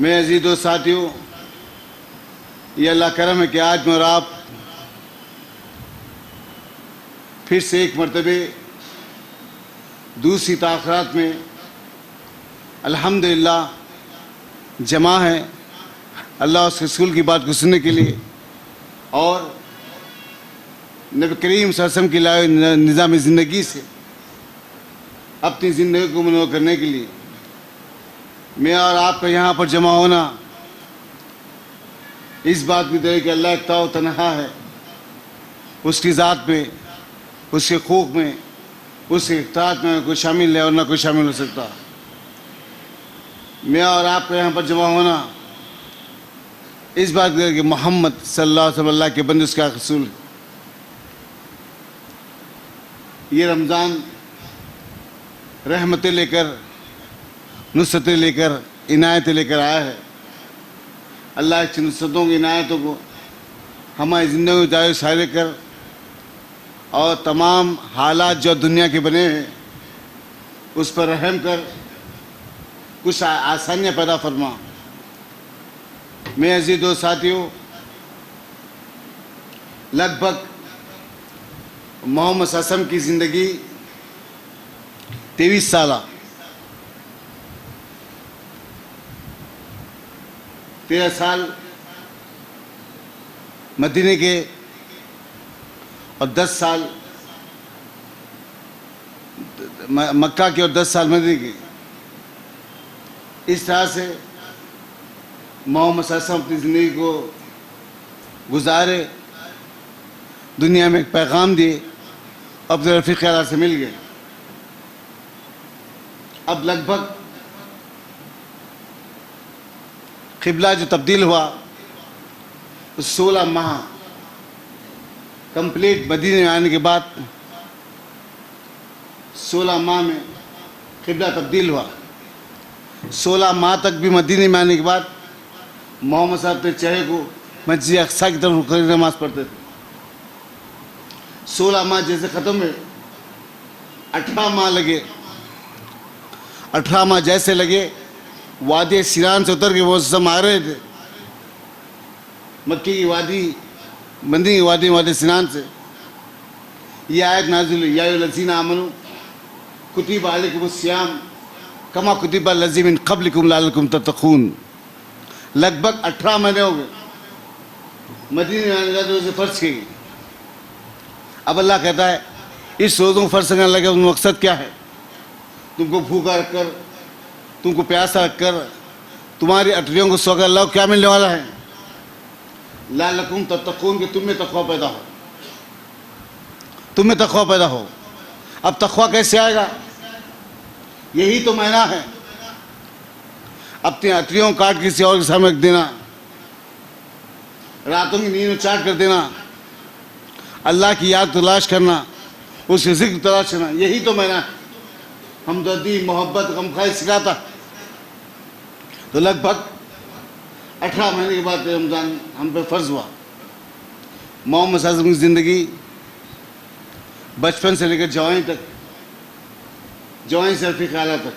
मैं अजीज़ों साथियों ये अल्लाह करम है कि आज मैं और आप फिर से एक मरतबे दूसरी ताख़रात में अल्हम्दुलिल्लाह जमा है अल्लाह उस रसूल की बात को सुनने के लिए और नबी करीम सल्लल्लाहु अलैहि वसल्लम की लाए निज़ाम ज़िंदगी से अपनी ज़िंदगी को मनोर करने के लिए मैं और आपका यहाँ पर जमा होना इस बात की दलील कि अल्लाह एक तन्हा है, उसकी ज़ात में, उसके खूक में, उसके इख्तियार में कोई शामिल है और ना कोई शामिल हो सकता। मैं और आपका यहाँ पर जमा होना इस बात की कि मोहम्मद सल्लल्लाहु अलैहि वसल्लम अल्लाह के बंदे उसका रसूल है। ये रमज़ान रहमतें लेकर, नुसरतें लेकर, इनायतें लेकर आया है। अल्लाह की नुसरतों की इनायतों को हमारी ज़िंदगी में जारी शायरी कर और तमाम हालात जो दुनिया के बने हैं उस पर रहम कर कुछ आसानियाँ पैदा फरमा। मैं अज़ीज़ों साथियों लगभग मोहम्मद सल्लल्लाहु अलैहि वसल्लम की ज़िंदगी 23 साल 13 साल मदीने के और 10 साल मक्का के और 10 साल मदीने के। इस तरह से मोहम्मद सल्लल्लाहु अलैहि वसल्लम अपनी ज़िंदगी को गुजारे, दुनिया में एक पैगाम दिए, अपने रफ़ीक़ आला से मिल गए। अब लगभग क़िबला जो तब्दील हुआ 16 माह कंप्लीट मदीने में आने के बाद 16 माह में क़िबला तब्दील हुआ। 16 माह तक भी मदीने में आने के बाद मोहम्मद साहब अपने चेहरे को मस्जिद अक़सा की तरफ रुख कर नमाज़ पढ़ते थे। 16 माह जैसे ख़त्म हुए 18 माह लगे। 18 माह जैसे लगे वादी सिरान से उतर के वो सब आ रहे थे मक्की की वादी, मंदी की वादी सिनान से। ये आयत नाज़िल हुई या अय्युहल्लज़ीना आमनू कुतिब अलैकुमुस्सियाम कमा कुतिब अलल्लज़ीना मिन क़ब्लिकुम लअल्लकुम तत्तक़ून। लगभग 18 महीने हो गए मदीने में आने का तो उसे फर्ज की। अब अल्लाह कहता है इस रोज़ों को फर्ज करने लगे, उन मकसद क्या है? तुमको भूखा रखकर, तुमको प्यासा रखकर, तुम्हारी अटरियों को सौगा अल्लाह को क्या मिलने वाला है? लालकुम तत्तकून, कि तुम में तक़वा पैदा हो, तुम में तक़वा पैदा हो। अब तक़वा कैसे आएगा? यही तो महीना है। अपनी अटरियों काट किसी और के सामने रख देना, रातों की नींद में चाट कर देना, अल्लाह की याद तलाश करना, उसके जिक्र तलाश करना, यही तो महीना है। हमदर्दी, मोहब्बत, गमखाई सिखाता। तो लगभग 18 महीने के बाद रमज़ान हम पे फ़र्ज़ हुआ। मोहम्मद सल्लल्लाहु अलैहि वसल्लम की ज़िंदगी बचपन से लेकर जवानी तक, जवानी से रफ़ीक़ आला तक,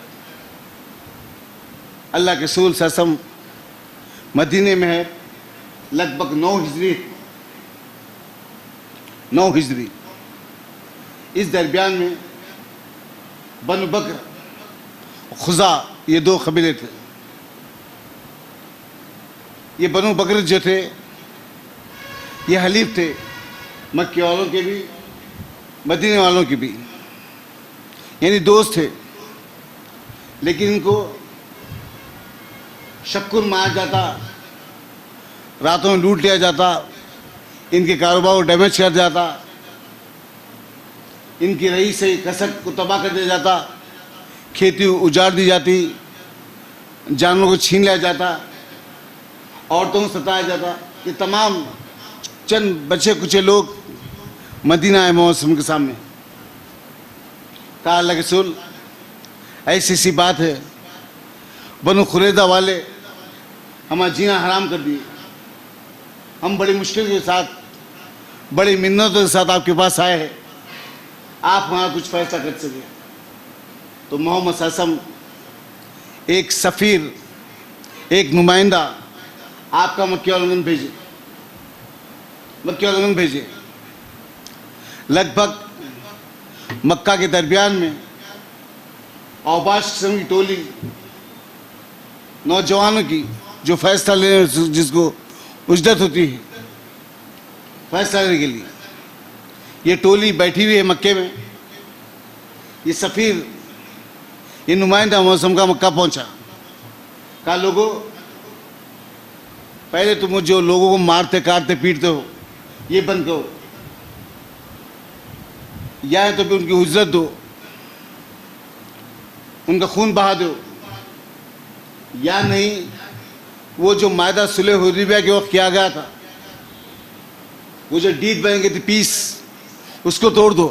अल्लाह के रसूल सल्लल्लाहु अलैहि वसल्लम मदीने में है लगभग 9 हिजरी। इस दरमियान में बनु बकर, खुज़ा, ये 2 कबीले थे। ये बनु बकर जो थे ये हलीफ थे, मक्के वालों के भी मदीने वालों के भी, यानी दोस्त थे। लेकिन इनको शक्कुर मारा जाता, रातों में लूट लिया जाता, इनके कारोबार को डैमेज कर जाता, इनकी रही से कसक को तबाह कर दिया जाता, खेती उजाड़ दी जाती, जानवरों को छीन लिया जाता, औरतों को सताया जाता। ये तमाम चंद बचे कुचे लोग मदीना आए मौसम के सामने। कहा अल्लाह के रसूल ऐसी सी बात है, बनु खुरैज़ा वाले हमारा जीना हराम कर दिए। हम बड़ी मुश्किल के साथ, बड़ी मिन्नतों के साथ आपके पास आए हैं, आप हमारा कुछ फैसला कर सके। तो मोहम्मद सल्लल्लाहु अलैहि वसल्लम एक सफ़ीर, एक नुमाइंदा आपका मक्के वालों भेजे, मक्के वालों भेजे। लगभग मक्का के दरमियान में औबाश किस्म की टोली नौजवानों की, जो फैसला लेने, जिसको उजदत होती है फैसला लेने के लिए, ये टोली बैठी हुई है मक्के में। ये सफ़ीर, ये नुमाइंदा मौसम का मक्का पहुंचा। कहा लोगों, पहले तुम जो लोगों को मारते काटते पीटते हो ये बंद करो, या तो फिर उनकी उज्जत दो, उनका खून बहा दो, या नहीं वो जो मायदा सुलह हुदैबिया के वक्त किया गया था, वो जो डीड बन गई थी पीस, उसको तोड़ दो,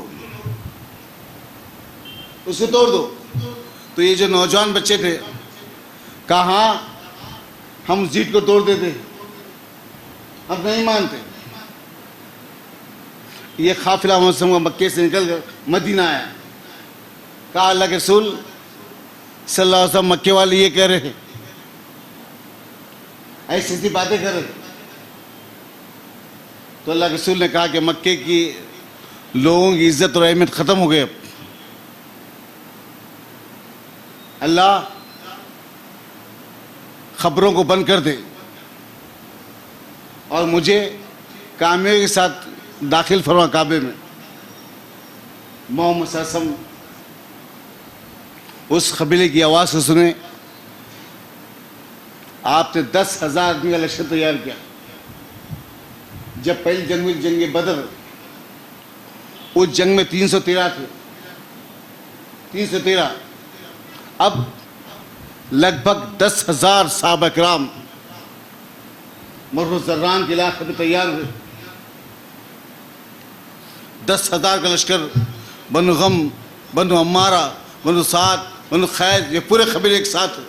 उसको तोड़ दो। तो ये जो नौजवान बच्चे थे कहा हाँ, हम उस डीड को तोड़ देते, हम नहीं मानते। ये काफिला मौसम का मक्के से निकल कर मदीना आया। कहा अल्लाह के रसूल सल्लल्लाहु अलैहि वसल्लम मक्के वाले ये कह रहे हैं, ऐसी ऐसी बातें कर रहे। तो अल्लाह के रसूल ने कहा कि मक्के की लोगों की इज्जत और अहमियत ख़त्म हो गई। अब अल्लाह खबरों को बंद कर दे और मुझे कामयाबी के साथ दाखिल फरमा काबे में। मोहम्मद सल्लल्लाहु अलैहि वसल्लम उस कबीले की आवाज़ को सुने। आपने 10,000 आदमी का लश्कर तैयार किया। जब पहली जंग हुई, जंग बदर, उस जंग में 313 थे, 313। अब लगभग 10,000 साहबा किराम मर्र ज़र्रान के इलाके में तैयार हुए। 10,000 का लश्कर, बनु गम, बनु अम्मारा, बनु साद, बनु खैज, ये पूरे कबीले एक साथ।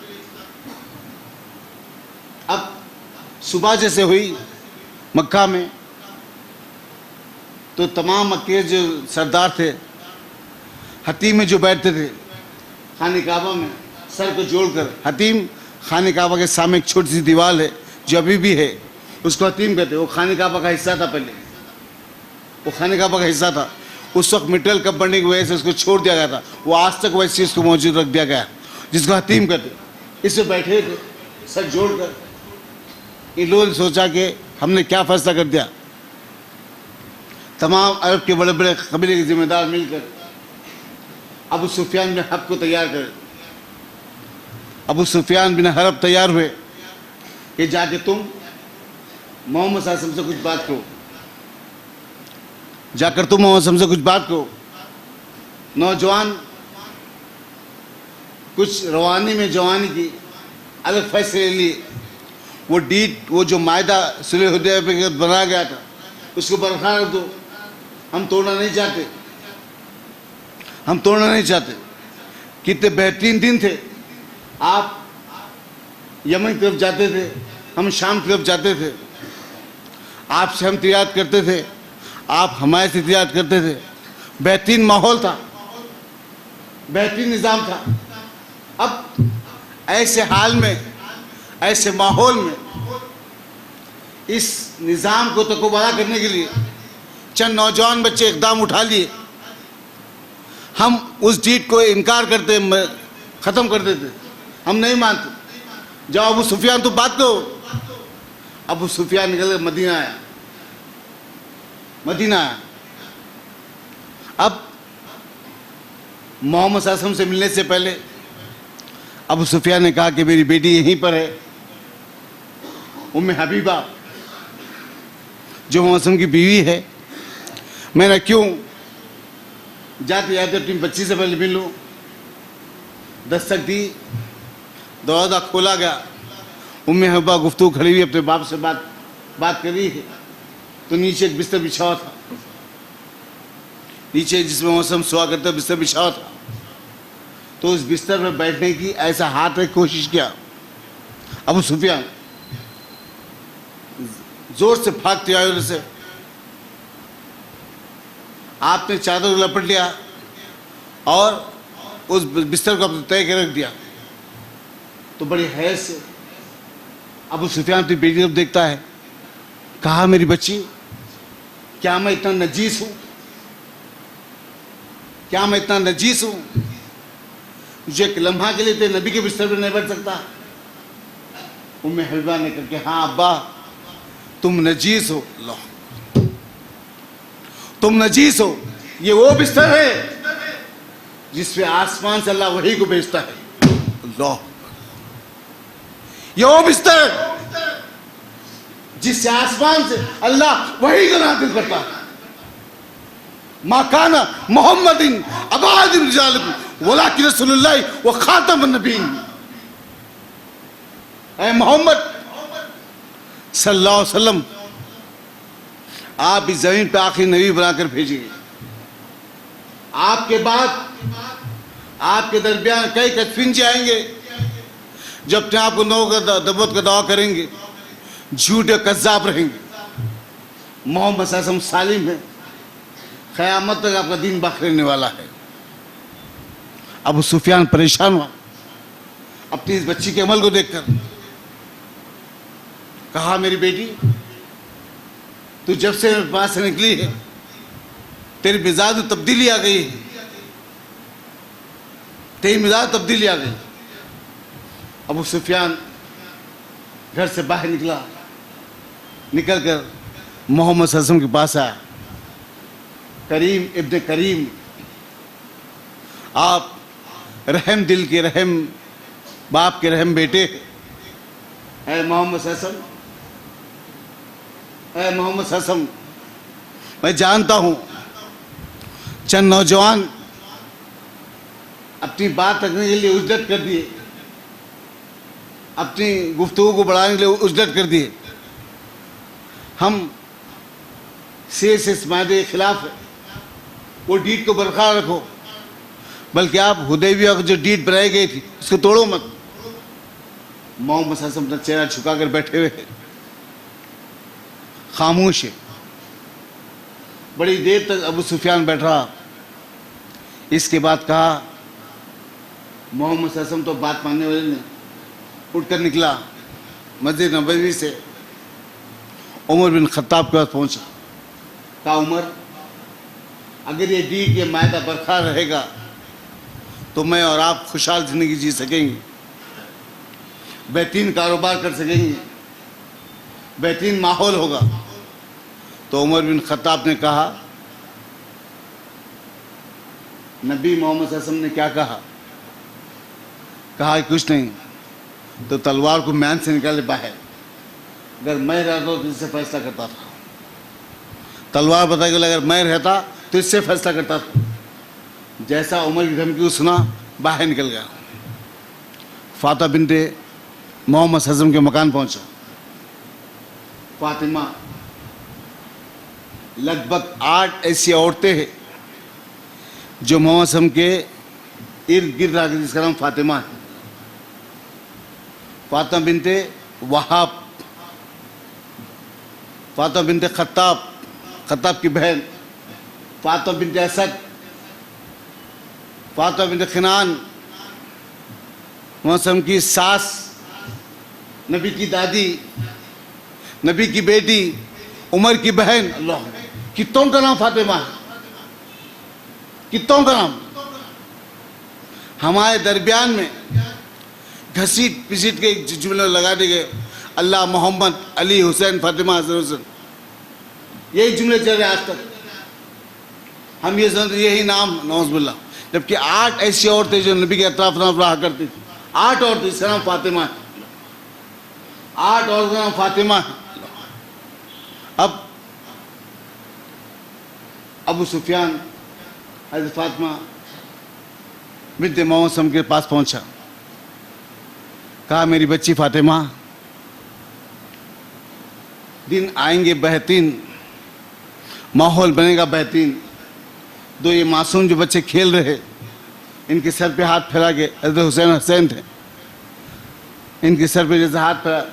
अब सुबह जैसे हुई मक्का में, तो तमाम मक्के जो सरदार थे हतीम में जो बैठते थे खाने काबा में, सर को जोड़कर, हतीम खाने काबा के सामने एक छोटी सी दीवार है जो अभी भी है, उसको हतीम कहते। वो खाने काबा का हिस्सा था, पहले वो खाने काबा का हिस्सा था। उस वक्त मिट्टल कब बनने की वजह से उसको छोड़ दिया गया था, वो आज तक वैसे इसको मौजूद रख दिया गया, जिसको हतीम कहते। इससे बैठे थे सर जोड़कर। इन लोगों ने सोचा कि हमने क्या फैसला कर दिया, तमाम अरब के बड़े बड़े कबीले के जिम्मेदार मिलकर अबू सुफियान बिन हर्ब को तैयार करे। अबू सुफियान बिन हर्ब तैयार हुए कि जाके तुम मोहम्मद सल्लल्लाहु अलैहि वसल्लम से कुछ बात करो, जाकर तुम मोहम्मद सल्लल्लाहु अलैहि वसल्लम से कुछ बात करो। नौजवान कुछ रवानी में जवानी की अलग फैसले लिए। वो डीड, वो जो मायदा सुलह हुदैबिया पे बनाया गया था, उसको बरकरार रख दो, हम तोड़ना नहीं चाहते, हम तोड़ना नहीं चाहते। कितने बेहतरीन दिन थे, आप यमन की तरफ जाते थे, हम शाम की तरफ जाते थे, आपसे हम तिजारत करते थे, आप हमारे से तिजारत करते थे। बेहतरीन माहौल था, बेहतरीन निज़ाम था। अब ऐसे हाल में, ऐसे माहौल में इस निज़ाम को तकबरा करने के लिए चंद नौजवान बच्चे इक़दाम उठा लिए। हम उस डीड को इनकार करते, ख़त्म कर देते, हम नहीं मानते। जाओ अबू सुफियान तो बात करो। अबू सुफियान निकल कर मदीना आया, मदीना आया। अब मोहम्मद सल्लल्लाहु अलैहि वसल्लम से मिलने से पहले अबू सुफियान ने कहा कि मेरी बेटी यहीं पर है, उम्मे हबीबा जो मोहम्मद सल्लल्लाहु अलैहि वसल्लम की बीवी है। मैंने क्यों जाते जाते अपनी बच्ची से पहले मिल लूँ। दस्तक दी, दरवाज़ा खोला गया। उम्मे हबीबा गुफ्तगू खड़ी हुई, अपने बाप से बात कर रही है। तो नीचे एक बिस्तर बिछा हुआ था, नीचे जिसमें मौसम सोआ करते बिस्तर बिछा हुआ था। तो उस बिस्तर पर बैठने की ऐसा हाथ रख कोशिश किया। अबू सुफियान जोर से भागते आए उधर से, आपने चादर लपेट लिया और उस बिस्तर को तय कर रख दिया। तो बड़ी हैरत से अबू सुफियान अपनी बेटी को देखता है। कहा मेरी बच्ची, क्या मैं इतना नजीस हूं, क्या मैं इतना नजीस हूं जो एक लम्हा के लिए तेरे नबी के बिस्तर पर नहीं बैठ सकता। उम्मे हबीबा ने कहा कि हाँ अब्बा, तुम नजीस हो, लो तुम नजीस हो। ये वो बिस्तर है जिस पे आसमान से अल्लाह वही को भेजता है। लो, ये वो बिस्तर है जिससे आसमान से अल्लाह वही को नाज़िल करता है। माकाना मोहम्मदिन अबादिन रिजालकुम वलाकिन रसूलुल्लाह व खातमुन नबीय्यीन। ऐ मोहम्मद सल्लल्लाहु अलैहि वसल्लम, आप इस जमीन पे आखिरी नबी बनाकर भेजिए। आपके बाद आपके दरमियान कई कस्फिंजे आएंगे जो अपने आप को नबूवत का दावा करेंगे, झूठे कज़्ज़ाब रहेंगे। मोहम्मद सल्लल्लाहु अलैहि वसल्लम सालिम है, क़यामत तक आपका दीन बाक़ी रहने वाला है। अबू सुफियान परेशान हुआ अपनी इस बच्ची के अमल को देखकर। कहा मेरी बेटी, तू जब से मेरे पास से निकली है तेरी मिजाज में तब्दीली आ गई है, तेरी मिजाज तब्दीली आ गई। अबू सुफियान घर से बाहर निकला, निकल कर मोहम्मद सल्लल्लाहु अलैहि वसल्लम के पास आया। करीम इब्ने करीम, आप रहम दिल के, रहम बाप के रहम बेटे है मोहम्मद सल्लल्लाहु अलैहि वसल्लम। ऐ मोहम्मद सल्लल्लाहु अलैहि वसल्लम, मैं जानता हूँ चंद नौजवान अपनी बात रखने के लिए उजड़त कर दिए, अपनी गुफ्तगू को बढ़ाने के लिए उजड़त कर दिए। हम से इस मायदे के खिलाफ है, वो डीड को बरकरार रखो, बल्कि आप हुदैबिया को जो डीड बनाई गई थी उसको तोड़ो मत। मोहम्मद सल्लल्लाहु अलैहि वसल्लम अपना चेहरा झुका कर बैठे हुए हैं, खामोश है। बड़ी देर तक अबू सुफियान बैठ रहा। इसके बाद कहा, मोहम्मद सल्लल्लाहु अलैहि वसल्लम तो बात मानने वाले ने उठकर निकला, मस्जिद नबवी से उमर बिन खत्ताब के पास पहुंचा। कहा उमर, अगर ये डीड ये मायदा बरकरार रहेगा तो मैं और आप खुशहाल जिंदगी जी सकेंगे, बेहतरीन कारोबार कर सकेंगे, बेहतरीन माहौल होगा। तो उमर बिन खत्ताब ने कहा, नबी मोहम्मद सल्लल्लाहु अलैहि वसल्लम ने क्या कहा? कहा कि कुछ नहीं, तो तलवार को मैन से निकाले बाहर। अगर मैं रहता तो इससे फैसला करता था। तलवार बता के अगर मैं रहता तो इससे फैसला करता था। जैसा उमर की धमकी को सुना, बाहर निकल गया। फातिमा बिनते मोहम्मद सल्लल्लाहु अलैहि वसल्लम के मकान पहुंचा। फातिमा, लगभग 8 ऐसी औरतें हैं जो मोहम्मद सल्लल्लाहु अलैहि वसल्लम के इर्द गिर्द आकर, जिसका नाम फातिमा है। फातिमा बिनते वहाब, फातिमा बिनते खत्ताब, खत्ताब की बहन, फातिमा बिनते असद, फातिमा बिनते खिनान, मोहम्मद सल्लल्लाहु अलैहि वसल्लम की सास, नबी की दादी, नबी की बेटी, उमर की बहन। अल्लाह, कितनों का नाम फातिमा है, कितनों का नाम। हमारे दरमियान में घसीट पिसीट के जुमले लगा दिए गए, अल्लाह, मोहम्मद, अली, हुसैन, फातिमा, हसन, यही जुमले चल रहे आज तक। हम ये समझते यही नाम, नौज़ुबिल्लाह। जबकि 8 ऐसी औरतें जो नबी के अतराफ रहा करती थी, 8 औरतें, इसका नाम फातिमा है। 8 औरतों का नाम फातिमा है। अब अबू सुफियान हज़रत फातिमा बिनते मोहम्मद सल्लल्लाहु अलैहि वसल्लम के पास पहुंचा। कहा, मेरी बच्ची फातिमा, दिन आएंगे बेहतरीन, माहौल बनेगा बेहतरीन। दो ये मासूम जो बच्चे खेल रहे, इनके सर पे हाथ फैला के, हज़रत हुसैन थे, इनके सर पे जैसे हाथ फैला,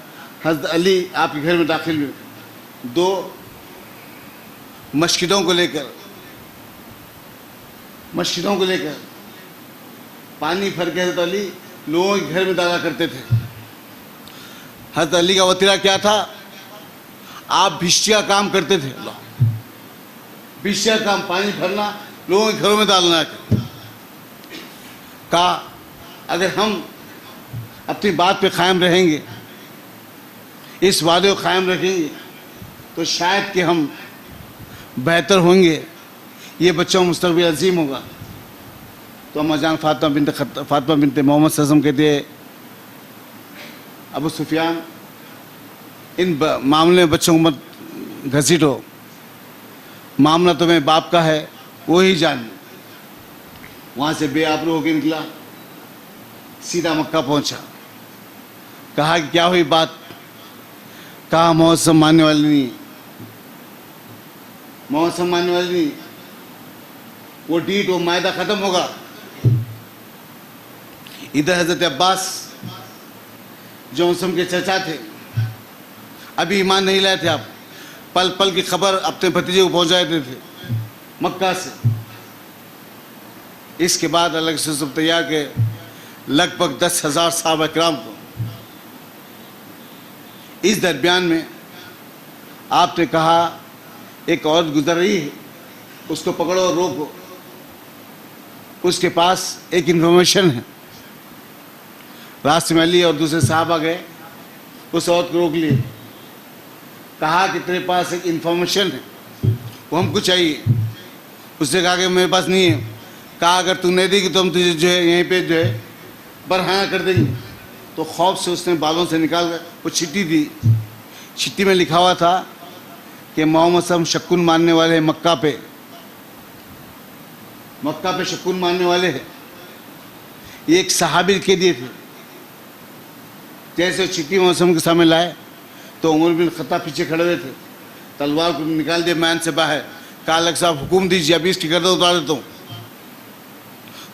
हज़रत अली आपके घर में दाखिल हुए। 2 मस्जिदों को लेकर पानी भर के हज़रत अली लोगों के घर में डाला करते थे। हज़रत अली का वतीरा क्या था? आप भिष्टिया काम करते थे। भिष्टिया काम, पानी भरना, लोगों के घरों में डालना। कहा, अगर हम अपनी बात पे कायम रहेंगे, इस वादे को कायम रखेंगे, तो शायद कि हम बेहतर होंगे, ये बच्चों मुस्तकबिल अजीम होगा। तो अम्मा जान फातिमा बिनते मोहम्मद सल्लल्लाहु अलैहि वसल्लम कहते हैं, अबू सुफियान, इन मामले में बच्चों को मत घसीटो, मामला तो मेरे बाप का है, वो ही जान। वहाँ से बेआबरू होकर निकला, सीधा मक्का पहुँचा। कहा कि क्या हुई बात? कहा, मोहम्मद से मानने वाली नहीं, मोहम्मद से मानने वाली नहीं, वो डीट, वो मायदा ख़त्म होगा। इधर हज़रत अब्बास जो उसम के चचा थे, अभी ईमान नहीं लाए थे। आप पल पल की खबर अपने भतीजे को पहुँचाए थे मक्का से। इसके बाद अलग से सब तैयार के लगभग 10,000 सहाबा किराम को। इस दरमियान में आपने कहा, एक औरत गुजर रही है, उसको पकड़ो और रोको, उसके पास एक इन्फॉर्मेशन है। रास्ते में अली और दूसरे साहबा गए, उस औरत को रोक लिए। कहा कि तेरे पास एक इन्फॉर्मेशन है, वो हमको चाहिए। उसने कहा कि मेरे पास नहीं है। कहा, अगर तू नहीं देगी तो हम तुझे जो है यहीं पे जो है बरहाना कर देंगे। तो खौफ से उसने बालों से निकाल कर वो चिट्ठी दी। चिट्ठी में लिखा हुआ था कि मोहम्मद सल्लल्लाहु अलैहि वसल्लम शक्कुन मानने वाले हैं मक्का पे शक्कुन मानने वाले हैं। ये एक सहाबी के दिए थे। जैसे चिट्ठी मोहम्मद सल्लल्लाहु अलैहि वसल्लम के सामने लाए तो उमर बिन खत्ताब पीछे खड़े हुए थे, तलवार को निकाल दिया मैन से बाहर। कहा, अल्लाह साहब हुक्म दीजिए, अभी इसकी गर्दन उतार देता हूँ।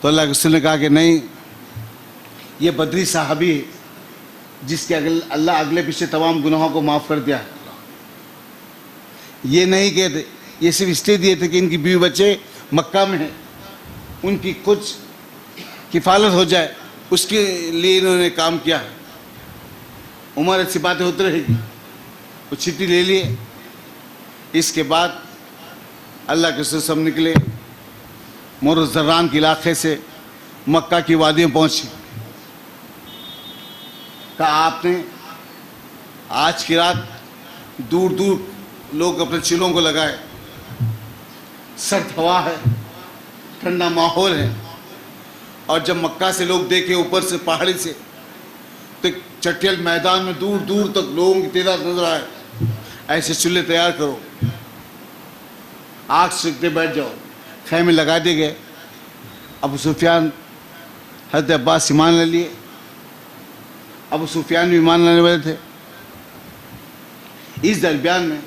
तो अल्लाह के रसूल ने कहा कि नहीं, ये बदरी साहबी है जिसके अल्लाह अगले पीछे तमाम गुनाहों को माफ़ कर दिया है। ये नहीं कहते, ये सिर्फ इसलिए दिए थे कि इनकी बीवी बच्चे मक्का में हैं, उनकी कुछ किफ़ालत हो जाए, उसके लिए इन्होंने काम किया है। उमर ऐसी बातें होती रहेगी। वो चिट्ठी ले लिए। इसके बाद अल्लाह के रसूल सब निकले, मुर्ज़रान के इलाके से मक्का की वादी में पहुँचे। कहा, आपने आज की रात दूर दूर लोग अपने चिलों को लगाए, सर्द हवा है, ठंडा माहौल है। और जब मक्का से लोग देखे ऊपर से पहाड़ी से, तो चटियल मैदान में दूर दूर तक लोगों की तादाद नजर आए। ऐसे चूल्हे तैयार करो, आग सेकते बैठ जाओ। खैमे लगा दिए गए। अबू सुफियान हज़रत अब्बास ईमान ले लिए। अबू सुफियान भी ईमान लाने वाले थे। इस दरमियान में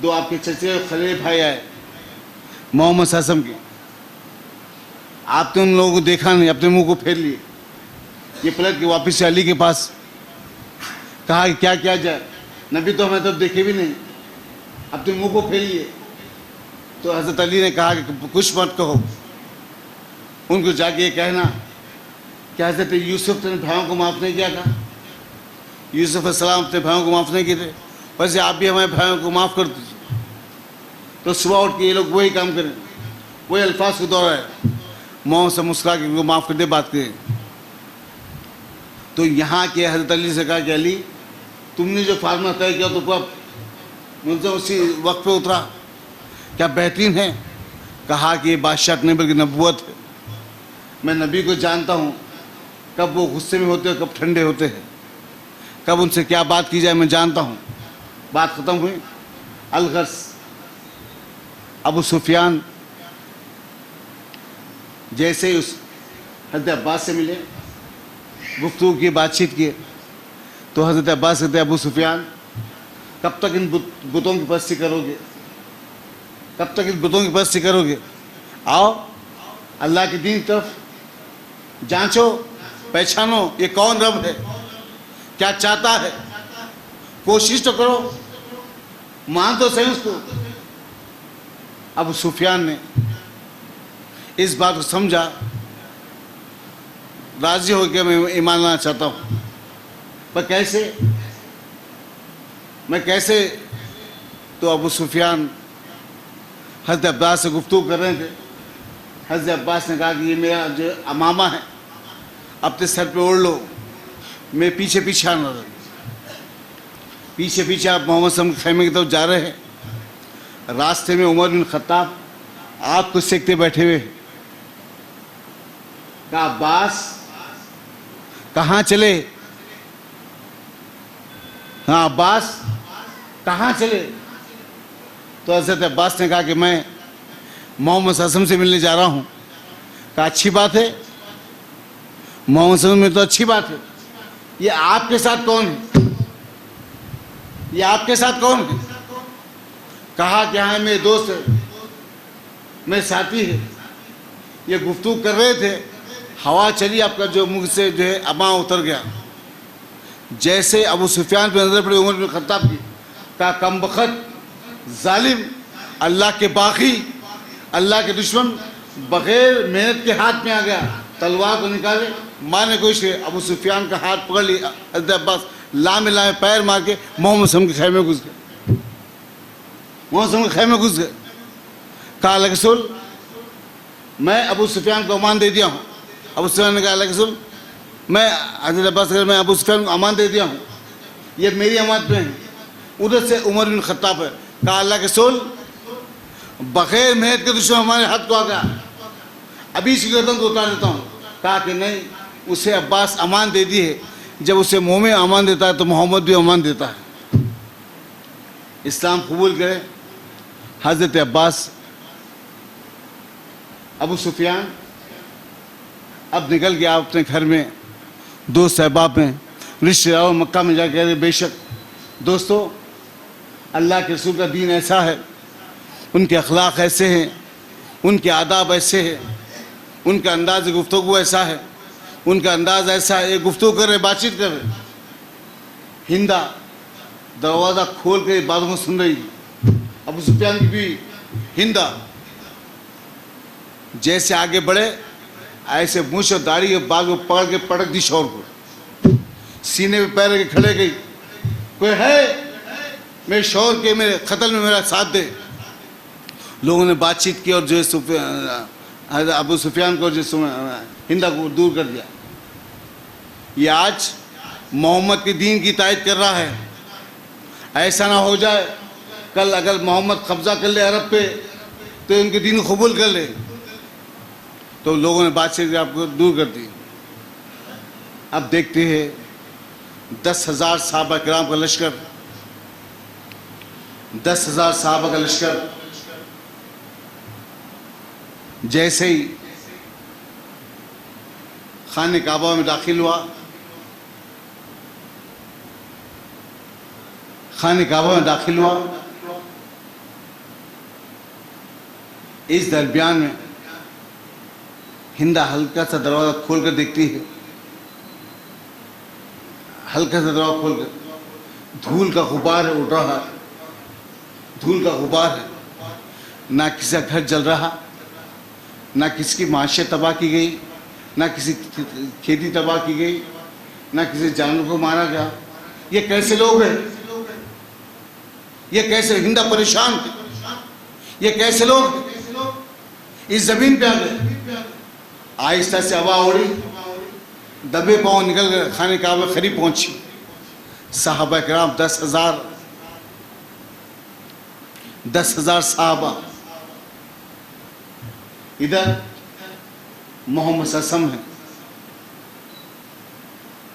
दो आपके चचेरे खलील भाई आए, मोहम्मद ससम के। आपने उन लोगों को देखा नहीं, अपने मुंह को फेर लिए। ये पलट के वापस से अली के पास कहा कि क्या किया जाए, नबी तो हमें तो देखे भी नहीं, अपने मुंह को फेर लिए। तो हज़रत अली ने कहा कि कुछ मत कहो, उनको जाके ये कहना कि हज़रत यूसुफ ने भाइयों को माफ़ नहीं किया था, यूसुफ अलैहिस्सलाम अपने भाइयों को माफ़ नहीं किए थे, वैसे आप भी हमारे भाइयों को माफ़ कर दीजिए। तो सुबह उठ के ये लोग वही काम करें, वही अल्फाज को दोहराए, मुँह से मुस्कुरा के उनको माफ़ कर दे, बात करें। तो यहाँ के हज़रत अली से कहा कि अली, तुमने जो फार्मूला तय किया तो कब मुझसे उसी वक्त पे उतरा, क्या बेहतरीन है। कहा कि ये बादशाह नहीं बल्कि नबूवत है। मैं नबी को जानता हूँ, कब वो गुस्से में होते हैं, कब ठंडे होते हैं, कब उनसे क्या बात की जाए मैं जानता हूँ। बात ख़त्म हुई। अलगर्स अबू सुफियान जैसे ही उस हज़रत अब्बास से मिले, गुफ्तगू की, बातचीत की, तो हज़रत अब्बास कहते अबू सुफियान, कब तक इन बुतों की परस्ती करोगे, कब तक इन बुतों की परस्ती करोगे। आओ अल्लाह के दीन की तरफ जांचो, पहचानो ये कौन रब है, क्या चाहता है, कोशिश तो करो, मान तो सही उसको। अबू सुफियान ने इस बात को समझा, राजी हो गया, मैं ईमान लाना चाहता हूँ, पर कैसे, मैं कैसे। तो अबू सुफियान हज़रत अब्बास से गुफ्तगू कर रहे थे। हज़रत अब्बास ने कहा कि ये मेरा जो अमामा है, अपने सर पे ओढ़ लो, मेरे पीछे पीछे आना। पीछे पीछे आप मोहम्मद सल्लल्लाहु अलैहि वसल्लम के खैमे की तरफ जा रहे हैं। रास्ते में उमर बिन खत्ताब आग को सेकते बैठे हुए। कहा अब्बास कहाँ चले, हाँ अब्बास कहाँ चले। तो हज़रत अब्बास ने कहा कि मैं मोहम्मद सल्लल्लाहु अलैहि वसल्लम से मिलने जा रहा हूँ। कहा अच्छी बात है, मोहम्मद सल्लल्लाहु अलैहि वसल्लम में तो अच्छी बात है। ये आपके साथ कौन है, ये आपके साथ कौन है। कहा कि हाँ मेरे दोस्त है, मेरे साथी है। ये गुफ्तगू कर रहे थे, हवा चली, आपका जो मुख से जो है अमा उतर गया। जैसे अबू सुफियान पे नजर पड़ी उमर बिन खत्ताब की, कहा कम बखत जालिम, अल्लाह के बागी, अल्लाह के दुश्मन, बगैर मेहनत के हाथ में आ गया, तलवार को निकाले, मारने कोशिश की। अबू सुफियान का हाथ पकड़ लिया हज़रत अब्बास, लामे लामे पैर मार के मोहम्मद सल्लल्लाहु अलैहि वसल्लम के खैमे घुस गए, मोहम्मद सल्लल्लाहु अलैहि वसल्लम के खैमे घुस गए। कहा अल्लाह के रसूल, मैं अबू सुफियान को अमान दे दिया हूँ। अबू सुफियान ने कहा अल्लाह के रसूल, मैं हज़रत अब्बास मैं अबू सुफियान को अमान दे दिया हूँ, ये मेरी अमानत में है। उधर से उमर बिन खत्ताब है। कहा अल्लाह के रसूल, बग़ैर मेहनत के दुश्मन हमारे हाथ को आ गया, अभी इसकी गर्दन को उतार देता हूँ। कहा कि नहीं, उसे अब्बास अमान दे दी है, जब उसे मुँह में अमान देता है तो मोहम्मद भी अमान देता है। इस्लाम कबूल करे। हज़रत अब्बास, अबू सुफियान अब निकल गया अपने घर में, दोस्त अहबाब में, रिश्तेदारों मक्का में जाकर कह रहे बेशक दोस्तों, अल्लाह के रसूल का दीन ऐसा है, उनके अखलाक ऐसे हैं, उनके आदाब ऐसे हैं, उनका अंदाज़ गुफ्तगू ऐसा है, उनका अंदाज़ ऐसा है। ये गुफ्तगू कर रहे, बातचीत कर रहे। हिंदा दरवाज़ा खोल के बातों को सुन रही। अबू सुफियान की भी हिंदा जैसे आगे बढ़े, ऐसे मूछ और दाढ़ी के बाल को पकड़ के पटक दी शौर को, सीने पे पैर के खड़े गई। कोई है मेरे शौर के, मेरे कत्ल में मेरा साथ दे। लोगों ने बातचीत की और जो अबू सुफियान को जो हिंदा को दूर कर दिया। ये आज मोहम्मद के दीन की तायद कर रहा है, ऐसा ना हो जाए कल अगर मोहम्मद कब्जा कर ले अरब पे तो इनके दीन कबूल कर ले। तो लोगों ने बादशाह आपको दूर कर दी। अब देखते हैं 10,000 सहाबा किराम का लश्कर, 10,000 सहाबा का लश्कर जैसे ही खाने काबा में दाखिल हुआ, खाने काबा में दाखिल हुआ, इस दरमियान में हिंदा हल्का सा दरवाजा खोलकर देखती है, हल्का सा दरवाजा खोलकर धूल का गुबार उड़ रहा है, धूल का गुबार है। ना किसी का घर जल रहा, ना किसी की माशियत तबाह की गई, ना किसी खेती तबाह की गई, ना किसी जानवर को मारा गया। ये कैसे लोग हैं? ये कैसे हिंदा परेशान थे? ये कैसे लोग इस जमीन पे आ गए? आहिस्ता से हवा उड़ी, दबे पांव निकल गए, खाने काबा करीब पहुंची। साहबा किराम 10,000 साहबा, इधर मोहम्मद सल्लम है,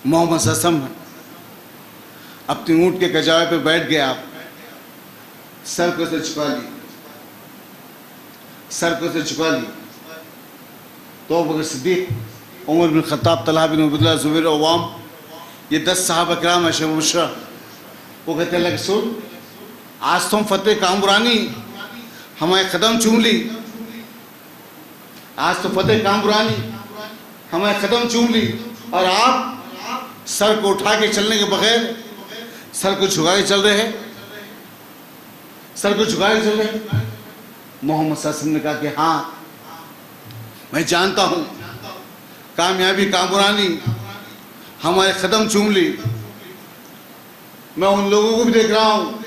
मोहम्मद सल्लम है। अपनी ऊंट के कजावे पे बैठ गए आप, सर को से झुका ली, सर को से झुका ली। तो अबू बकर सिद्दीक, उमर बिन खत्ताब, तलहा बिन उबैदुल्लाह, जुबैर अवाम, ये 10 सहाबा किराम अशर मुबशरा, वो कहते हैं सुन, आज तुम फतेह कामरानी हमारे कदम चूम ली, आज तो फतेह कामरानी हमारे कदम चूम ली, और आप सर को उठा के चलने के बगैर सर को झुका के चल रहे हैं, सर को झुका के चल रहे हैं। मोहम्मद सल्लल्लाहु अलैहि वसल्लम ने कहा कि हाँ मैं जानता हूँ, कामयाबी कामरानी हमारे कदम चूम ली। मैं उन लोगों को भी देख रहा हूँ,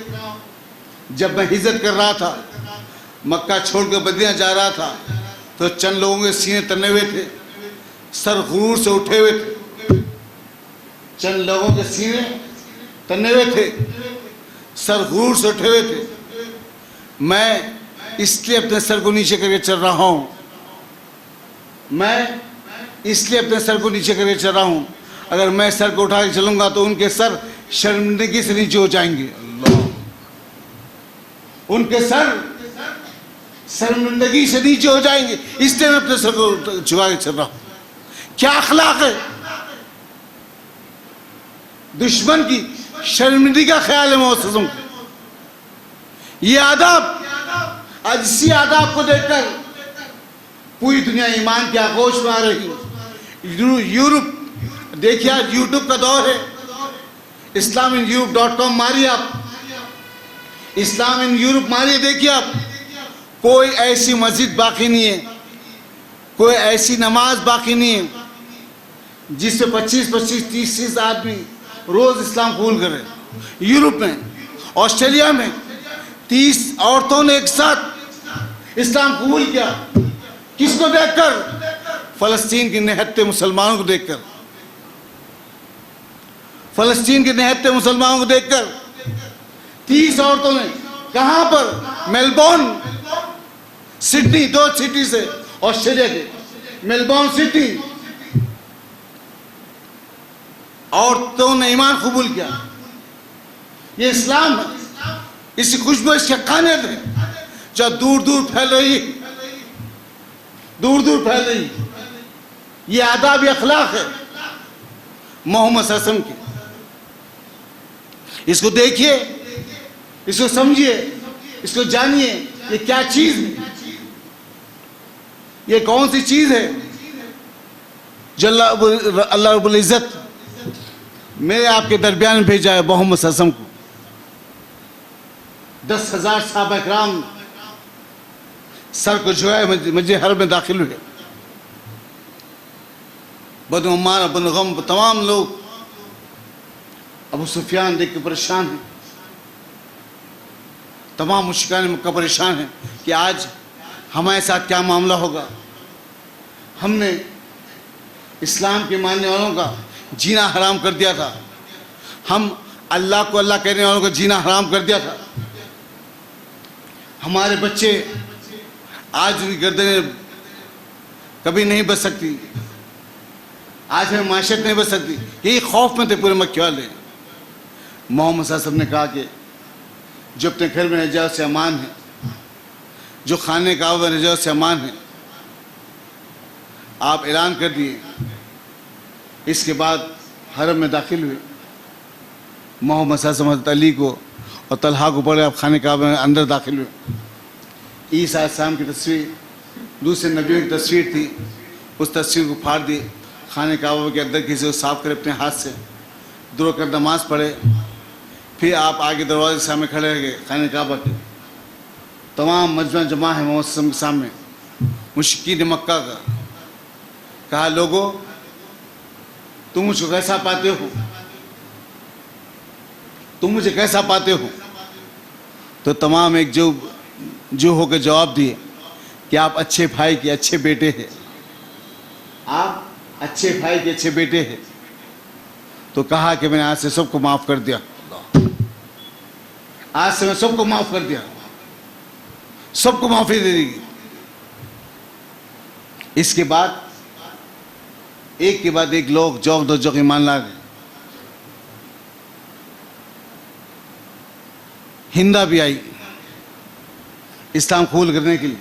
जब मैं हिजरत कर रहा था, मक्का छोड़कर मदीना जा रहा था, तो चंद लोगों के सीने तने हुए थे, सर गुरूर से उठे हुए थे, चंद लोगों के सीने तने हुए थे, सर गुरूर से उठे हुए थे। मैं इसलिए अपने सर को नीचे करके चल रहा हूँ, मैं इसलिए अपने सर को नीचे करके चल रहा हूँ। अगर मैं सर को उठा के चलूंगा तो उनके सर शर्मिंदगी से नीचे हो जाएंगे। अल्लाह, उनके सर शर्मिंदगी से नीचे हो जाएंगे, इसलिए मैं अपने सर को झुका के चल रहा हूँ। क्या अखलाक है? दुश्मन की शर्मिंदगी का ख्याल है मोहतरम को। ये आदाब, आज इसी आदाब को देखकर पूरी दुनिया ईमान के आगोश में आ रही है। यूरोप देखिए, आज यूट्यूब का दौर है, islamineurope.com मारिए आप, इस्लाम इन यूरोप मारिए, देखिए आप, कोई ऐसी मस्जिद बाकी नहीं है, कोई ऐसी नमाज बाकी नहीं है जिससे 25-25, 30-30 आदमी रोज इस्लाम कबूल करे। यूरोप में, ऑस्ट्रेलिया में 30 औरतों ने एक साथ इस्लाम कबूल किया। किसको देखकर? फलस्तीन के निहत्ते मुसलमानों को देखकर, फलस्तीन के निहत्ते मुसलमानों को देखकर 30 औरतों ने। कहां पर? मेलबोर्न, सिडनी, 2 सिटी से ऑस्ट्रेलिया के, मेलबोर्न सिटी, औरतों ने ईमान कबूल किया। ये इस्लाम है, इसकी खुशबू, इसके कानियत है जो दूर दूर फैल रही, दूर दूर फैल रही। ये आदाब, ये अखलाक है मोहम्मद सल्लल्लाहु अलैहि वसल्लम की। इसको देखिए, इसको समझिए, इसको जानिए, ये क्या चीज है, ये कौन सी चीज है जो अल्लाह रब्बुल इज्जत मेरे आपके दरमियान में भेजा है मोहम्मद सल्लल्लाहु अलैहि वसल्लम को। 10,000 सहाबा किराम सर को झुकाए मस्जिद हरम में दाखिल हुए। बनु अम्मार, बनु गम, तमाम लोग अबू सुफियान देख के परेशान हैं, तमाम मुश्किल मक्का परेशान हैं कि आज हमारे साथ क्या मामला होगा। हमने इस्लाम के मानने वालों का जीना हराम कर दिया था, हम अल्लाह को अल्लाह कहने वालों को जीना हराम कर दिया था। हमारे बच्चे आज उनकी गर्दनें कभी नहीं बच सकती, आज हमें माशत नहीं बच सकती, यही खौफ में थे पूरे मक्के वाले। मोहम्मद सल्लल्लाहु अलैहि वसल्लम ने कहा कि जो अपने घर में नजात से अमान है, जो खाने का में नजात से अमान है, आप ऐलान कर दिए। इसके बाद हरम में दाखिल हुए, मोहम्मद सल्लल्लाहु अलैहि वसल्लम अली को और तलहा को पढ़े, आप खाने का में अंदर दाखिल हुए। ईसा अलैहिस्सलाम की तस्वीर, दूसरे नबियों की तस्वीर थी, उस तस्वीर को फाड़ दिए, खाने काबा के अंदर किसी को साफ करे अपने हाथ से, दुआ कर नमाज पढ़े। फिर आप आगे दरवाजे के सामने खड़े रह गए, खाने काबा के तमाम मजमा जमा है मोहम्मद सल्लल्लाहु अलैहि वसल्लम के सामने, मुशरिकीन मक्का का। कहा, लोगों तुम मुझको कैसा पाते हो, तुम मुझे कैसा पाते हो? तो तमाम एक जो होकर जवाब दिए कि आप अच्छे भाई के अच्छे बेटे हैं, आप अच्छे भाई के अच्छे बेटे हैं। तो कहा कि मैंने आज से सबको माफ कर दिया, आज से मैं सबको माफ कर दिया, सबको माफी दे दी। इसके बाद एक के बाद एक लोग जौक दो जौक ईमान ला गए। हिंदा भी आई इस्लाम कबूल करने के लिए।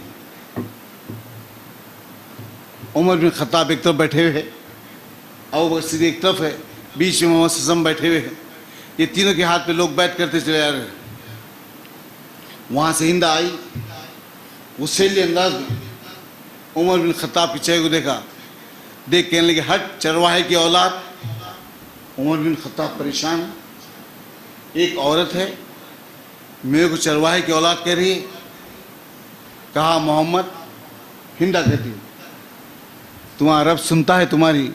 उमर बिन खत्ताब एक तरफ बैठे हुए हैं, अबू बकर सिद्दीक एक तरफ है, बीच में मोहम्मद सल्लल्लाहु अलैहि वसल्लम बैठे हुए हैं। ये तीनों के हाथ पे लोग बैठ करते चले जा रहे हैं। वहाँ से हिंदा आई, गुस्सेली अंदाज में उमर बिन खत्ताब के चेहरे को देखा, देख कहने लगे, हट चरवाहे की औलाद। उमर बिन खत्ताब परेशान है, एक औरत है मेरे को चरवाहे की औलाद कह रही है। कहा, मोहम्मद, हिंदा कहती है, तुम्हारा रब सुनता है तुम्हारी,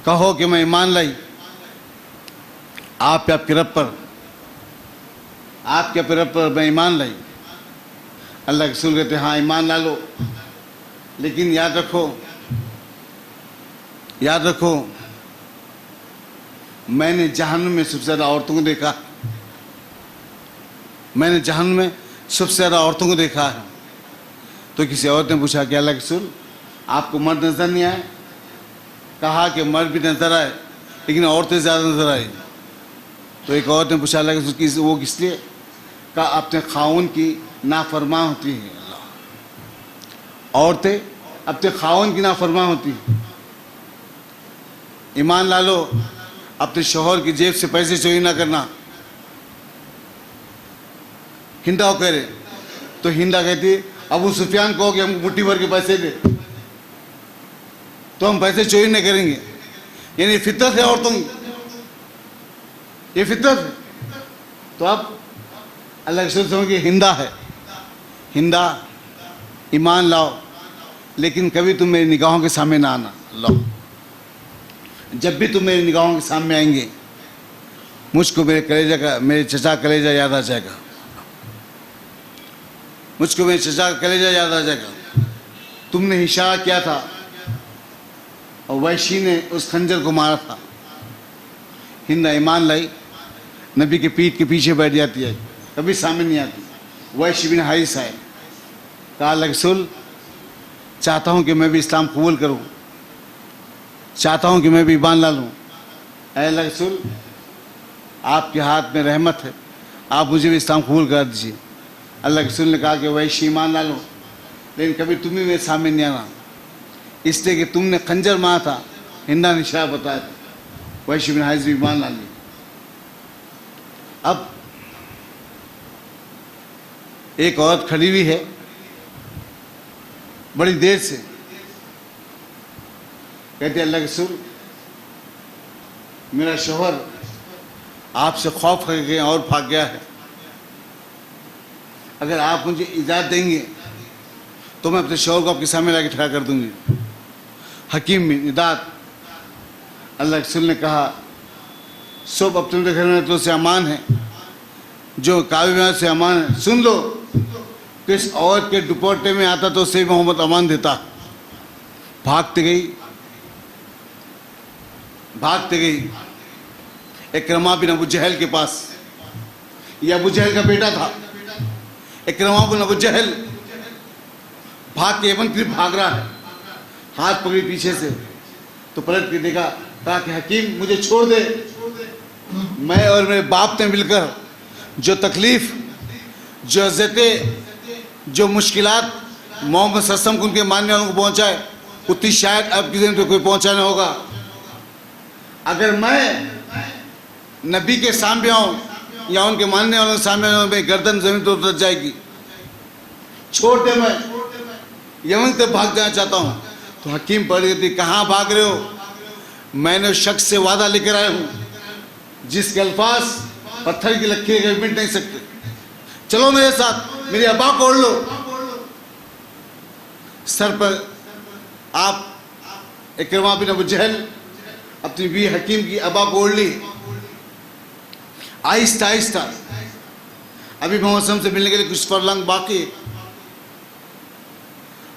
कहो कि मैं ईमान लाई आप पे, आपके रब पर, आपके अपने रब पर मैं ईमान लाई। अल्लाह के रसूल कहते, हाँ ईमान ला लो, लेकिन याद रखो, याद रखो, मैंने जहन्नुम में सबसे ज़्यादा औरतों को देखा, मैंने जहन्नुम में सबसे ज़्यादा औरतों को देखा है। तो किसी औरत ने पूछा कि अल्लाह के रसूल आपको मर्द नज़र नहीं आए? कहा कि मर्द भी नज़र आए लेकिन औरतें ज़्यादा नज़र आई। तो एक औरत ने पूछा अल्लाह के रसूल वो किस लिए? कहा, अपने खाउन की नाफरमान होती है। औरतें अपने खाउन की नाफरमान होती है। ईमान ला लो, अपने शौहर की जेब से पैसे चोरी ना करना। हिंदा कह रहे, तो हिंदा कहती, अबू सुफियान कहो कि हम मुट्ठी भर के पैसे दे तो हम पैसे चोरी नहीं करेंगे। यानी फितरत है औरतों की, ये फितरत है। तो अब अल्लाह के रसूल की हिंदा है, हिंदा ईमान लाओ, लेकिन कभी तुम मेरी निगाहों के सामने ना आना। लो, जब भी तुम मेरी निगाहों के सामने आएंगे मुझको मेरे कलेजा का, मेरे चचा कलेजा याद आ जाएगा, मुझको मेरे चचा का कलेजा याद आ जाएगा। तुमने इशारा किया था और वैशी ने उस खंजर को मारा था। हिंदा ईमान लाई, नबी के पीठ के पीछे बैठ जाती है, कभी सामने नहीं आती। वैशी बिन हारिस आए, कहा अल्लाह के रसूल चाहता हूँ कि मैं भी इस्लाम कबूल करूँ, चाहता हूँ कि मैं भी ईमान ला लूँ। अल्लाह के रसूल आपके हाथ में रहमत है, आप मुझे भी इस्लाम कबूल करा दीजिए। अल्लाह के रसूल ने कहा कि वैशी ईमान ला लो, लेकिन कभी तुम ही मेरे सामने नहीं आना, इसलिए कि तुमने खंजर मारा था, हिंदा ने इशारा बताया था। वैशी बिन हारिस भी ईमान ला ली। अब एक औरत खड़ी हुई है बड़ी देर से, कहते अल्लाह के रसूल मेरा शौहर आपसे खौफ कर गए और भाग गया है, अगर आप मुझे इजाज़त देंगे तो मैं अपने शौहर को आपके सामने लाके खड़ा कर दूंगी। हकीम बिन इदात, अल्लाह के रसूल ने कहा सब अपने घर में तो से अमान है, जो काबे में से अमान है। सुन लो, किस औरत के दुपट्टे में आता तो उसे मोहम्मद अमान देता। भागते गई, भागते गई, इकरमा बिन अबू जहल के पास। यह अबू जहल का बेटा था। इकरमा बिन अबू जहल भाग के यमन की भाग रहा है, हाथ पकड़ी पीछे से, तो पलट के देखा, कहा कि हकीम मुझे छोड़ दे, मैं और मेरे बाप ने मिलकर जो तकलीफ, जो अज़्ज़तें, जो मुश्किलात मोहम्मद सल्लल्लाहु अलैहि वसल्लम को उनके मानने वालों को पहुँचाए, उतनी शायद अब किसी ने तो कोई पहुँचाना होगा। अगर मैं नबी के सामने आऊँ या उनके मानने वालों के सामने आऊँ, मेरी गर्दन ज़मीन पर उतर जाएगी। छोड़ दे, मैं यमन से भाग जाना चाहता हूँ। तो हकीम पढ़ गई, कहाँ भाग रहे हो? मैंने उस शख्स से वादा लेकर आया हूँ जिसके अल्फाज पत्थर की लकीर के मिट नहीं सकते। चलो मेरे साथ, मेरी अबा को ओढ़ लो। सर पर आप इकरमा बिन अबू जहल अपनी बीवी हकीम की अबा को ओढ़ ली। आहिस्ता आहिस्ता, अभी मौसम से मिलने के लिए कुछ फरलंग बाकी,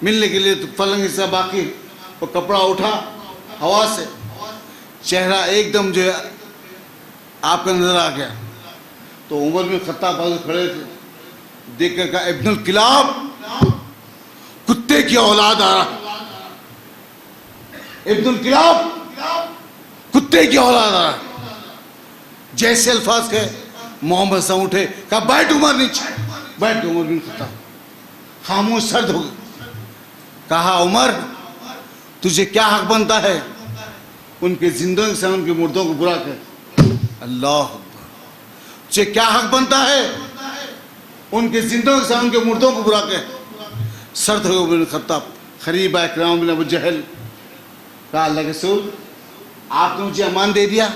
मिलने के लिए तो फरलंग हिस्सा बाकी। वो कपड़ा उठा हवा से, चेहरा एकदम जो है आपका नजर आ गया। तो उमर में खत्ताब बाजू खड़े थे, देख कर कहा, इब्नुल किलाब, कुत्ते की औलाद आ रहा। इब्नुल किलाब, कुत्ते की औलाद आ रहा। जैसे अल्फाज कहे, मोहम्मद सा उठे, कहा बैठ उमर नीचे, बैठ। उमर बिन खत्ताब खामोश सर्द हो गए। कहा उमर, तुझे क्या हक बनता है उनके जिंदों के साथ उनके मुर्दों को बुरा कर? अल्लाह अकबर। तुझे क्या हक बनता है उनके जिंदों के साथ उनके मुर्दों को बुरा कर? सर्द हो गए खत्ताब। खरीब इकराम बिन अबू जहल, कहा अल्लाह के रसूल, आपने मुझे अमान दे दिया।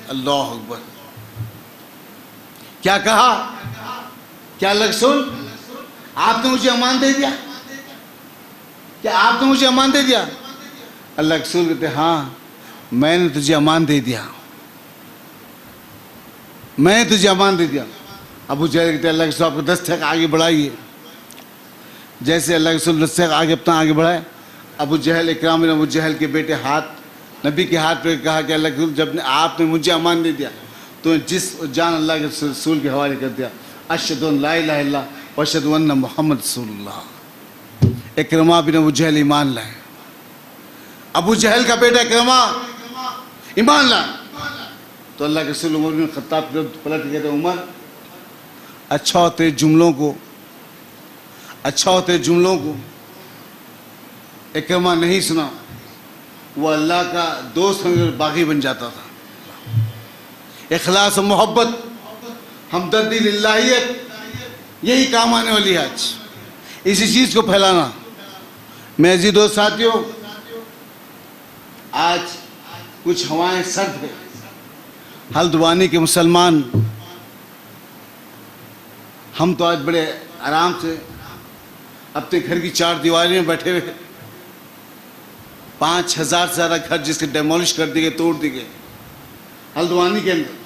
अल्लाह अकबर। क्या कहा? क्या अल्लाह के रसूल, आपने मुझे अमान दे दिया? क्या आपने मुझे अमान दे दिया? अल्लाह के रसूल कहते, हाँ मैंने तुझे अमान दे दिया, मैंने तुझे अमान दे दिया। अबू जहल कहते, अल्लाह के रसूल आपको 10 तक आगे बढ़ाइए। जैसे अल्लाह के रसूल 10 तक आगे अपना आगे बढ़ाए, अबू जहल इकराम बिन अबू जहल के बेटे हाथ नबी के हाथ पे कहा कि अल्लाह के रसूल, जब आपने मुझे अमान दे दिया तो जिस जान अल्लाह के रसूल के हवाले कर दिया। अशहदु अन ला इलाहा इल्लल्लाह व अशहदु अन्ना मुहम्मद रसूलुल्लाह। इकरमा बिन अबू जहल ईमान लाए। अबू जहल का बेटा इकरमा ईमान लाए। तो अल्लाह के रसूल उमर बिन खत्ताब की तरफ पलट के कहते, उमर, अच्छा होते जुमलों को, अच्छा होते जुमलों को इकरमा नहीं सुना, वो अल्लाह का दोस्त होकर बागी बन जाता था। इखलास और मोहब्बत, हमदर्दी, लिल्लाहियत, यही काम आने वाली है आज, इसी चीज़ को फैलाना। मेरे जी दोस्त साथियों, आज कुछ हवाएं सर्द है। हल्द्वानी के मुसलमान, हम तो आज बड़े आराम से अपने घर की 4 दीवारी में बैठे हुए। 5000 से ज़्यादा घर जिसके डेमोलिश कर दिए, तोड़ दिए गए हल्द्वानी के अंदर।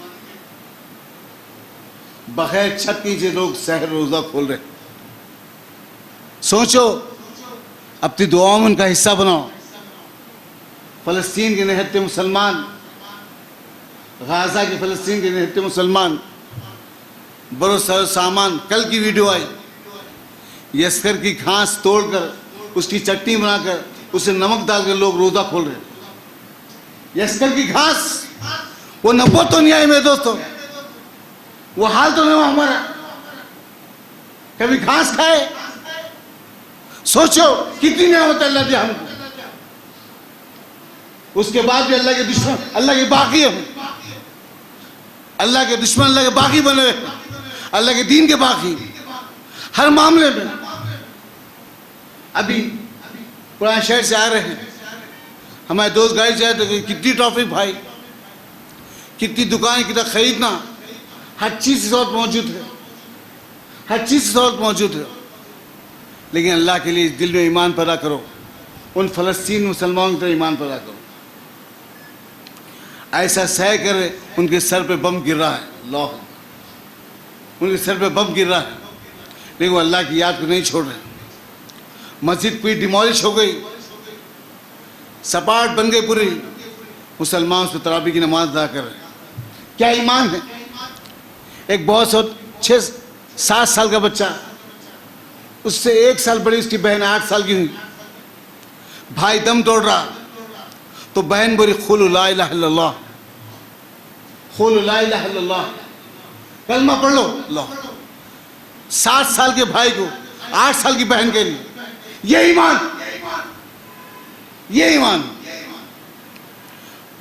बगैर छत नीचे लोग सहर रोज़ा खोल रहे। सोचो, अपनी दुआओं में उनका हिस्सा बनाओ। फ़लस्तीन के निहत्ते मुसलमान, गाज़ा के फ़लस्तीन के निहत्ते मुसलमान, बड़ो सर सामान। कल की वीडियो आई, यस्कर की घास तोड़कर उसकी चटनी बनाकर उसे नमक डालकर लोग रोज़ा खोल रहे। यस्कर की घास, वो नब्बत तो नहीं आई मेरे दोस्तों, वो हाल तो नहीं हुआ हमारा। कभी घास खाए? सोचो कितनी नेमत अल्लाह दी हमको। उसके बाद भी अल्लाह के दुश्मन, अल्लाह के बागी हम, अल्लाह के दुश्मन, अल्लाह के बागी बने हुए, अल्लाह के दीन के बागी हर मामले में। अभी पुराने शहर से आ रहे हैं, हमारे दोस्त गाड़ी से आए तो कितनी ट्रैफिक भाई, कितनी दुकानें, कितना खरीदना, हर चीज़ की सहूलत मौजूद है, हर चीज़ की सहूलत मौजूद है। लेकिन अल्लाह के लिए दिल में ईमान पैदा करो, उन फ़लस्तीन मुसलमानों की तरह ईमान पैदा करो। ऐसा सह कर उनके सर पे बम गिर रहा है, अल्लाह, उनके सर पे बम गिर रहा है, लेकिन वो अल्लाह की याद को नहीं छोड़ रहे। मस्जिद पूरी डिमोलिश हो गई, सपाट बन गई पूरी, मुसलमान उस पर तरावी की नमाज अदा कर रहे। क्या ईमान है। एक बहुत 6-7 साल का बच्चा, उससे 1 साल बड़ी उसकी बहन 8 साल की हुई, भाई दम तोड़ रहा तो बहन बोली खुलू ला इलाहा इल्लल्लाह, खुलू ला इलाहा इल्लल्लाह, कलमा पढ़ लो। लो 7 साल के भाई को 8 साल की बहन के लिए, ये ईमान, ये ईमान।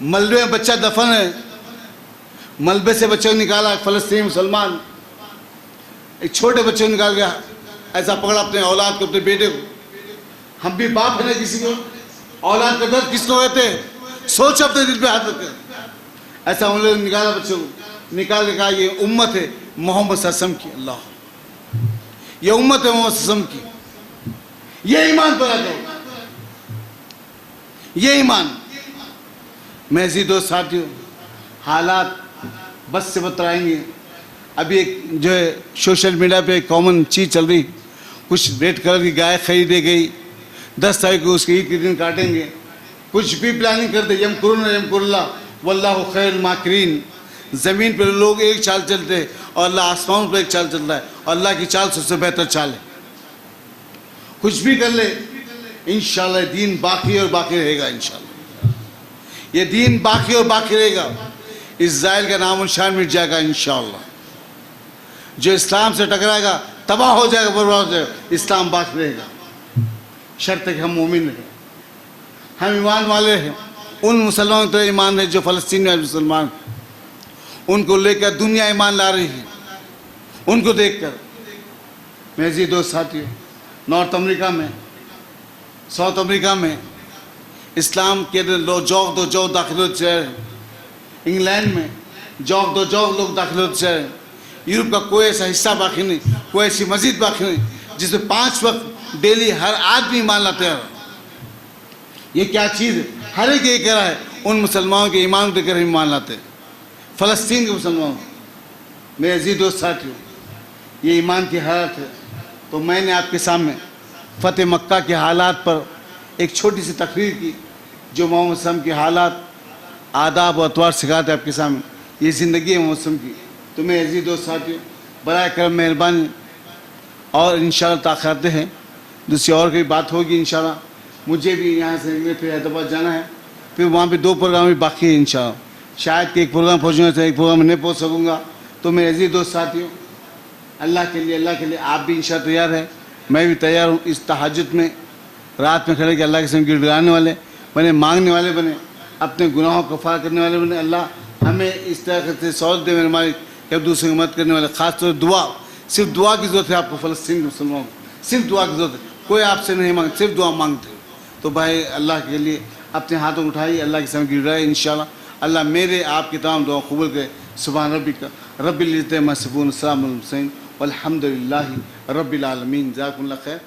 मलबे में बच्चा दफन है, मलबे से बच्चे को निकाला फलस्तीनी मुसलमान, एक छोटे बच्चे को निकाल गया, ऐसा पकड़ा अपने औलाद को, अपने बेटे को। हम भी बाप है ना किसी को, औलाद का दर्द किसको कहते हैं, सोच अपने दिल पे हाथ रखकर। ऐसा उन लोगों ने निकाला बच्चों को, निकाल के कहा ये उम्मत है मोहम्मद सल्लल्लाहु अलैहि वसल्लम की, अल्लाह, ये उम्मत है मोहम्मद सल्लल्लाहु अलैहि वसल्लम की। ये ईमान पैदा करो, ये ईमान। मैं जी दोस्त साथियों, हालात बस से बतलाएंगे। अभी एक जो है सोशल मीडिया पे एक कॉमन चीज़ चल रही, कुछ रेड कलर की गाय खरीदी गई, 10 तारीख को उसके ईद के दिन काटेंगे, कुछ भी प्लानिंग करते, यमकुरुल्ला वल्लाहु खैरुल माकिरीन। ज़मीन पर लोग एक चाल चलते हैं और अल्लाह आसमान पर एक चाल चलता है, और अल्लाह की चाल सबसे बेहतर चाल है। कुछ भी कर ले इंशाअल्लाह दीन बाकी और बाकी रहेगा, इंशाअल्लाह ये दीन बाकी और बाकी रहेगा। इज़राइल का नाम निशान मिट जाएगा इंशाअल्लाह। जो इस्लाम से टकराएगा तबाह हो जाएगा, बर्बाद हो जाएगा, इस्लाम बाकी रहेगा, शर्त है कि हम मोमिन रहें, हम ईमान वाले हैं। उन मुसलमानों तो ईमान है जो फ़लस्तीन में मुसलमान, उनको लेकर दुनिया ईमान ला रही है। उनको देखकर मेरे जी दोस्त साथियों, नॉर्थ अमेरिका में, साउथ अमेरिका में इस्लाम के जौक दो जौक दाखिल होते जा रहे हैं। इंग्लैंड में जौक दो जौक लोग दाखिल होते जा रहे हैं। यूरोप का कोई ऐसा हिस्सा बाकी नहीं, कोई ऐसी मस्जिद बाकी नहीं जिसमें 5 वक्त डेली हर आदमी ईमान लाते हैं। ये क्या चीज़ है, हर एक ये कह रहा है उन मुसलमानों के ईमान को देखकर ईमान लाते हैं, फ़लस्तीन के मुसलमानों। मेरे अजीज़ दोस्त साथियों, ये ईमान की हालत है। तो मैंने आपके सामने फ़तेह मक्का के हालात पर एक छोटी सी तकरीर की, जो मोहम्मद सल्लल्लाहु अलैहि वसल्लम के हालात, आदाब और अतवार सिखाते आपके सामने। ये ज़िंदगी है मोहम्मद सल्लल्लाहु अलैहि वसल्लम की। तो मेरे अजीज़ दोस्त साथियों, बराए करम मेहरबानी, और इंशाअल्लाह ताक़ाते हैं दूसरी और कोई बात होगी इंशाअल्लाह। मुझे भी यहाँ से फिर हैदराबाद जाना है, फिर वहाँ पे 2 प्रोग्राम भी बाकी है इंशाअल्लाह। शायद कि एक प्रोग्राम पहुँचूँगा तो एक प्रोग्राम नहीं पहुँच सकूँगा। तो मेरे अजीज़ दोस्त साथियों, अल्लाह के लिए आप भी इंशाअल्लाह तैयार हैं, मैं भी तैयार हूँ। इस तहज्जुद में रात में खड़े के अल्लाह के सामने गिड़गिड़ाने वाले बने, मांगने वाले बने, अपने गुनाहों को कफ़ार करने वाले बने। अल्लाह हमें इस तरह से सौलत दे मेरे मालिक कि अब दूसरे की मदद करने वाले। ख़ास तौर दुआ, सिर्फ दुआ की ज़रूरत है आपको, फ़लस्तीन के मुसलमानों को सिर्फ दुआ की ज़रूरत है। कोई आपसे नहीं मांग, सिर्फ दुआ मांगते हो। तो भाई अल्लाह के लिए अपने हाथों उठाइए, अल्लाह के सामने गिड़गिड़ाए इंशाअल्लाह। अल्लाह मेरे आपकी तमाम दुआ कबूल करे। सुभान रब्बिका रब्बिल इज़्ज़ति अम्मा यसिफून, सलामुन अलल मुरसलीन वल्हम्दुलिल्लाहि रब्बिल आलमीन। जज़ाकुमुल्लाह खैर।